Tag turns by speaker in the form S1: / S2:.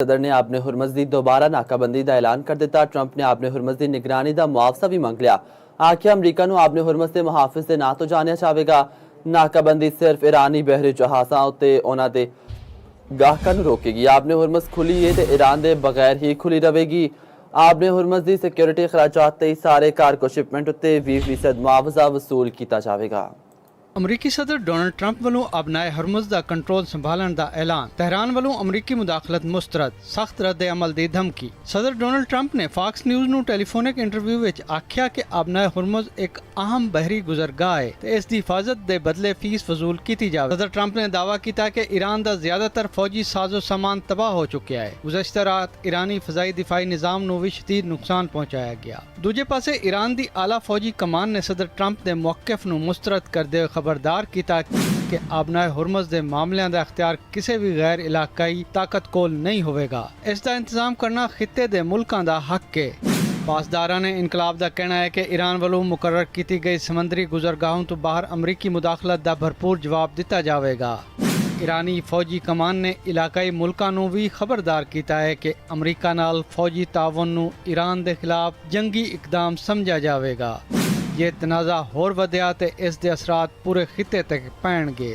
S1: सदर ने आपने हुरमज़ दी दोबारा नाकाबंदी का ऐलान कर दिता। ट्रंप ने आपने हुरमज़ दी निगरानी का मुआवजा भी मंग लिया। आखिया अमरीका नूं आपने हुरमज़ के मुहाफिज के नां तो जानिया जाएगा। नाकाबंदी सिर्फ ईरानी बहरी जहाज़ां उत्ते उन्हां दे गाहकां नूं रोकेगी। आपने हुरमज़ खुली है तो ईरान के बगैर ही खुली रहेगी। आपने हुरमज़ की सिक्योरिटी खराजात ते सारे कारगो शिपमेंट उत्ते 20% मुआवजा वसूल किया जाएगा।
S2: अमरीकी सदर डोनाल्ड ट्रंप वालों अबनाए हरमुज़ का कंट्रोल संभालने का ऐलान। तेहरान वालों अमरीकी मुदाखलत मुस्तरद, सख्त रद्द अमल की धमकी। सदर डोनाल्ड ट्रंप ने फॉक्स न्यूज़ नूं टेलीफोनिक इंटरव्यू विच आख्या कि अबनाए हरमुज़ एक अहम बहरी गुजरगाह है ते इसकी हिफाजत के बदले फीस वसूल की जाए। सदर ट्रंप ने दावा किया कि ईरान का ज्यादातर फौजी साजो सामान तबाह हो चुका है। गुज़श्ता रात ईरानी फजाई दिफाई निज़ाम नूं भी शदीद नुकसान पहुंचाया गया। दूजे पासे ईरान की आला फौजी कमान ने सदर ट्रंप के मौक़िफ़ नूं मुस्तरद करदे खबरदार किया कि आबनाए हुरमज़ के मामलों का अख्तियार किसी भी गैर इलाकाई ताकत कोल नहीं होगा। इसका इंतजाम करना खिते के मुल्कों का हक है। पासदारा ने इनकलाब का कहना है कि ईरान वालों मुकर्रर की गई समंदरी गुजरगाहों तो बाहर अमरीकी मुदाखलत का भरपूर जवाब दिता जाएगा। ईरानी फौजी कमान ने इलाकाई मुल्कों नूं भी खबरदार किया है कि अमरीका नाल फौजी तावन नूं ईरान के खिलाफ जंगी इकदाम समझा जाएगा। ये तनाज़ा होर वधिया ते इस दे असरात पूरे खिते तक पैणगे।